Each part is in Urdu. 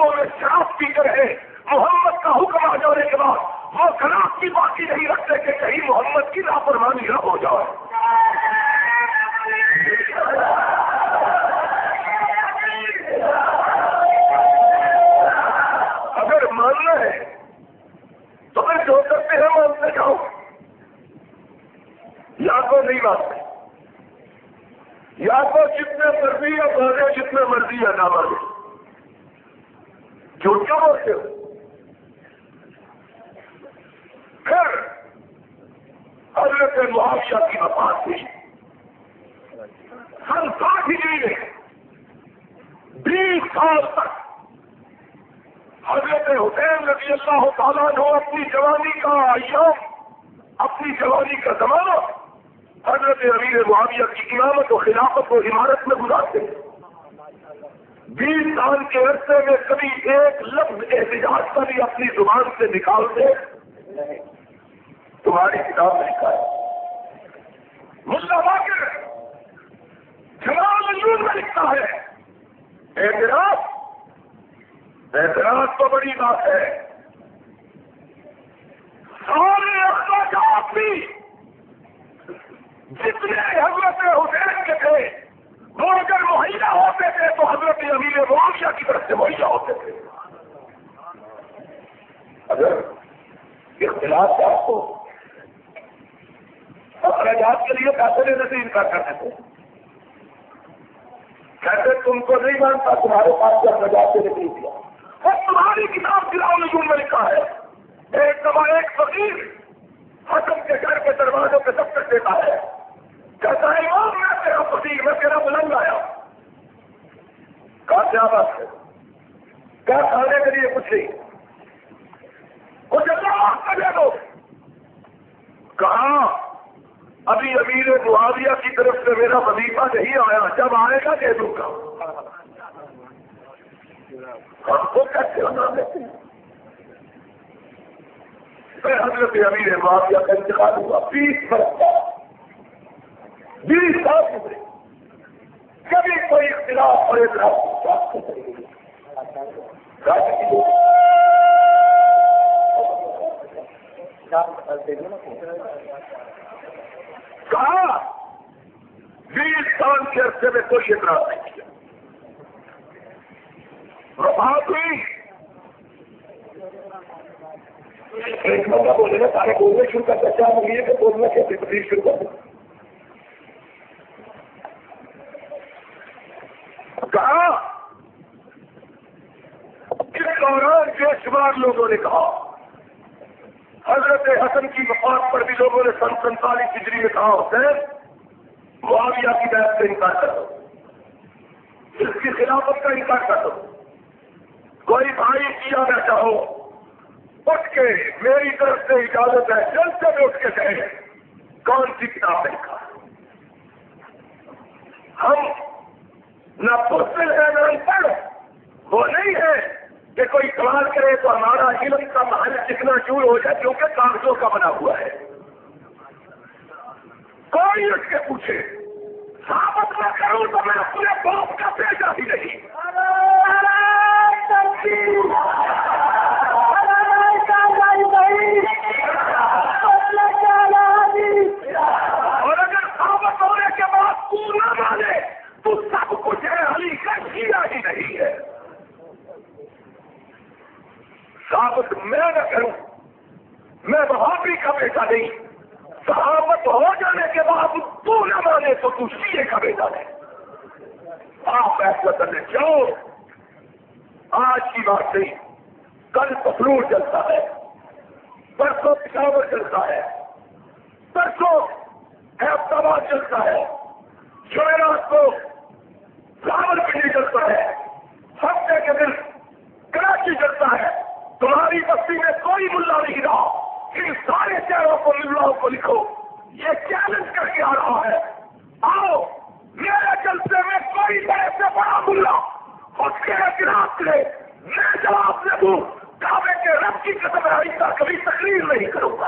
راتوں میں شراب پیتے رہے، محمد کا حکم آ جانے کے بعد وہ خلاف کی باقی نہیں رکھتے کہ کہیں محمد کی لاپرواہی نہ ہو جائے۔ اگر ماننا ہے تو پھر جو کرتے ہیں مانتے جاؤ، یا تو نہیں مانتے، یا تو جتنے مرضی یا مانے جتنے مرضی یا نہ مانے، جھوٹ کیوں بولتے ہو؟ پھر حضرت معاویہ کی وفات ہوئی، سن 60 ہجری میں 20 سال تک حضرت حسین رضی اللہ تعالیٰ نے اپنی جوانی کا ایام، اپنی جوانی کا زمانہ حضرت امیر معاویہ کی امامت و خلافت و عمارت میں گزارتے ہیں۔ 20 سال کے عرصے میں کبھی ایک لفظ احتجاج کا بھی اپنی زبان سے نکالتے تمہاری کتاب میں لکھا ہے۔ ملا باقر جلال الجود میں لکھتا ہے اعتراض تو بڑی بات ہے، سارے اخراجات بھی جتنے حضرت حسین کے تھے وہ اگر مہیا ہوتے تھے تو حضرت امیر معاویہ کی طرف سے مہیا ہوتے تھے۔ اگر اختلاف سے آپ کو اخراجات کے لیے پیسے لینے سے انکار کرتے تھے، کہتے تم کو نہیں مانتا، تمہارے پاس سے اخراجات سے نہیں دیا۔ اور تمہاری کتاب جلال الجود میں لکھا ہے، ایک دفعہ ایک فقیر حکم کے گھر کے دروازوں پہ دفتر دیتا ہے، کہتا ہے امام میں تیرا فقیر، میں تیرا بلند آیا۔ کہا کیا بات ہے؟ کیا کھانے کے لیے کچھ نہیں، کچھ اللہ کا دے دو۔ کہا ابھی امیر معاویہ کی طرف سے میرا وظیفہ نہیں آیا، جب آئے گا دے دوں گا۔ ہم کو کیسے بنا دیتے ہیں؟ پھر حضرت امیر معاویہ کا انتقال ہوا، 20 برس 20 سال گزرے، کبھی کوئی اختلاف اور اعتراض کہا 20 سال کے عرصے میں کوئی اعتراض نہیں کیا۔ وفات ہوئی، ایک بندہ بولے نا سارے بولنے شروع کر دیا، مجھے کہ بولنا کیسے تقریر شروع کر دیا۔ کہا اس دوران بے شمار لوگوں نے کہا، حضرت حسن کی وفات پر بھی لوگوں نے 47 ہجری میں کہا حسین معاویہ کی بیعت سے انکار کر دو، اس کی خلافت کا انکار کر دو، کوئی بھائی کیا نہ چاہو اٹھ کے میری طرف سے اجازت ہے، جلد سے بھی اٹھ کے کہے کون سی کتاب لکھا۔ ہم نہ پوچھتے ہیں نہ ان پڑھ، وہ نہیں ہے کہ کوئی سوال کرے تو ہمارا علم کا محل کتنا چور ہو جائے، کیونکہ کاغذوں کا بنا ہوا ہے۔ کوئی اٹھ کے پوچھے ثابت نہ کروں تو میں اپنے باپ کا بیٹا ہی نہیں۔ اور اگر ثابت ہونے کے بعد تو نہ مانے تو سب کچھ علی کا کیا ہی نہیں ہے۔ ثابت میں نہ کروں، میں وہابی کا بیٹا نہیں، ثابت ہو جانے کے بعد تو نہ مانے تو تو شیعہ کا بیٹا ہے۔ آپ فیصلہ کرنے جاؤ، آج کی بات نہیں، کل پخلور چلتا ہے، پرسوں پشاور چلتا ہے، پرسوں ایبٹ آباد چلتا ہے، جمعرات کو راولپنڈی چلتا ہے، ہفتے کے دن کراچی چلتا ہے۔ تمہاری بستی میں کوئی ملا نہیں رہا، ان سارے چہروں کو ملاؤں کو لکھو، یہ چیلنج کر کے آ رہا ہے، آؤ میرے جلسے میں کوئی بڑے سے بڑا ملا اس کے اعتراض کرے، میں جواب دے دوں، کعبے کے رب کی قسم آئندہ کبھی تقریر نہیں کروں گا۔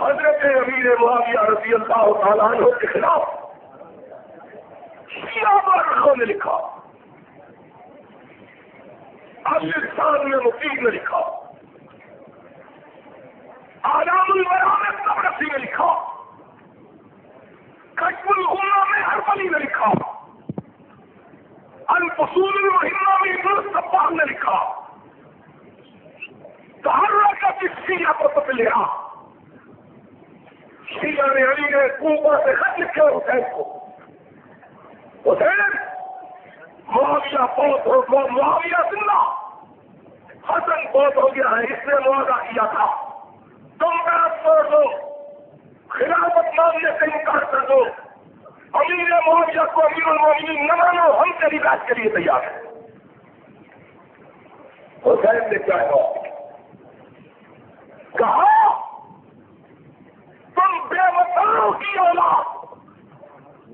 حضرت امیر معاویہ رضی اللہ تعالیٰ عنہ کے خلاف شیعہ مورخوں نے لکھا، السان میں مفید نے لکھا، اعلام الورا میں طبرسی نے لکھا، کشف الغمہ میں اربلی نے لکھا، الفصول المہمہ میں ابن الصباح نے لکھا، تحرکت الشیعہ تطلعا، شیعہ نے علی نے کوفہ سے خط لکھے حسین کو، حسین معاویہ فوت ہو گیا، معاویہ زندہ، حسن فوت ہو گیا ہے، اس نے معاہدہ کیا تھا تم بیعت توڑ دو، خلافت ماننے سے انکار کر دو، امیر معاویہ کو امیر المومنین نہ مانو، ہم تیری بیعت کے لیے تیار ہیں۔ حسین نے کیا کہا؟ تم بے وفاؤں کی اولاد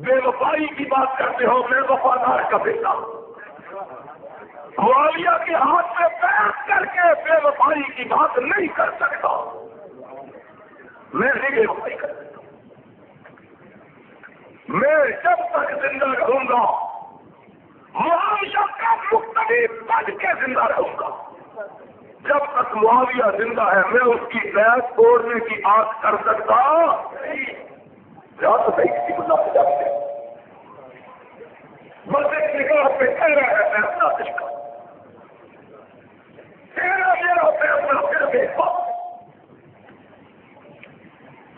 بے وفائی کی بات کرتے ہو، بے وفادار کا بیٹا معاویہ کے ہاتھ میں بیعت کر کے بے وفائی کی بات نہیں کر سکتا، میں نہیں بے وفائی کر سکتا، میں جب تک زندہ رہوں گا معاویہ کا مقتدی بن کے زندہ رہوں گا، جب تک معاویہ زندہ ہے میں اس کی بیعت توڑنے کی آس کر سکتا تو صحیح کسی کو نہ جاتے، بس ایک نگاہ پہ کہہ رہا ہے فیصلہ طریقہ، تیرا میرا فیصلہ پھر دیکھا،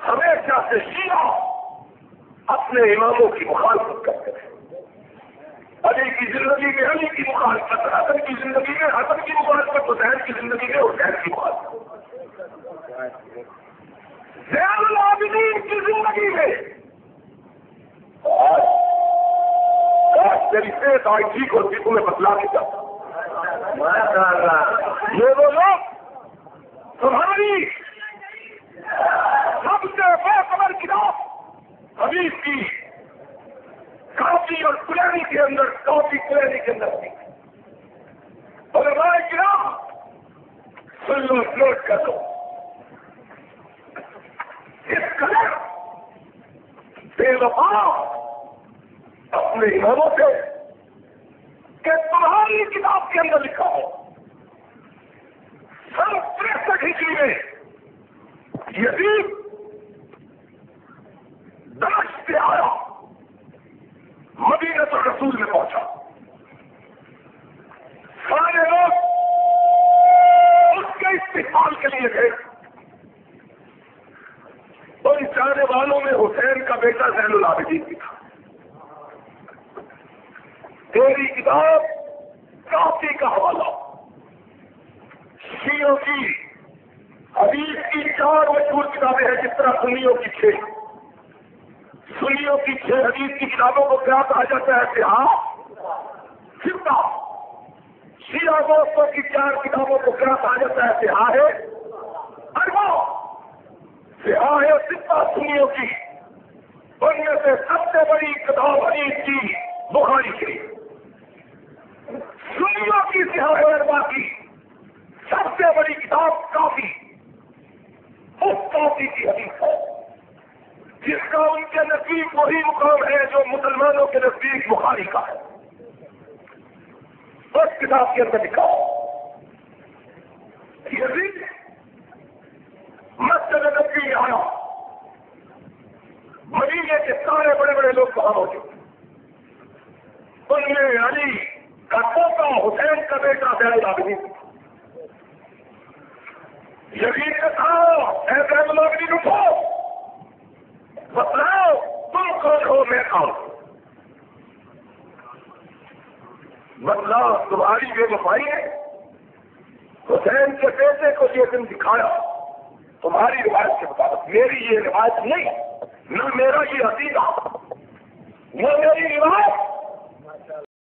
ہمیشہ سے شیعہ اپنے اماموں کی مخالفت کرتے تھے، علی کی زندگی میں علی کی مخالفت، حسن کی زندگی میں حسن کی مخالفت، حسین کی زندگی میں حسین کی مخالفت، زین العابدین کی زندگی میں میری صحت آئی ٹھیک ہوتی تمہیں بتلا کے جاتا، یہ وہ لوگ تمہاری سب سے بے خبر کتاب حدیث کی کافی اور کلینی کے اندر، کافی کلینی کے اندر تھی، علماء کرام سن لو، نوٹ کر لو، اس قدر بے وفا اپنے اماموں سے کہ تمہاری کتاب کے اندر لکھا ہو سن 63 ہجری میں یزید دمشق سے آیا، مدینہ الرسول میں پہنچا، سارے لوگ اس کے استقبال کے لیے گئے، ان جانے والوں میں حسین کا بیٹا زین العابدین بھی تھا۔ تیری کتاب کافی کا حوالہ، شیعوں کی حدیث کی 4 مشہور کتابیں ہیں، جس طرح سنیوں کی 6، سنیوں کی 6 حدیث کی کتابوں کو کیا کہا جاتا ہے؟ سیاہ شیعہ دوستوں کی 4 کتابوں کو کیا کہا جاتا ہے؟ سیاہ ہے اربع، سیاہ ہے سپاہ سنیوں کی، ان میں سے سب سے بڑی کتاب حدیث کی بخاری شریف، سنیوں کی سیاہ اربع کی سب سے بڑی کتاب کافی، اس کافی کی حدیث ہے جس کا ان کے نزدیک وہی مقام ہے جو مسلمانوں کے نزدیک بخاری کا ہے۔ اس کتاب کے اندر لکھا یزید مسجد نبوی آیا، مدینے کے سارے بڑے بڑے لوگ وہاں موجود، ان میں علی کا پوتا حسین کا بیٹا زین العابدین، یزید نے کہا اے زین العابدین اٹھو، بتلاؤ تم کون ہو، میں کون ہوں، بتلاؤ تمہاری بے وفائی ہے، حسین کے بیٹے کو یہ دن دکھایا تمہاری روایت کے مطابق، میری یہ روایت نہیں، نہ میرا یہ عقیدہ، نہ میری روایت،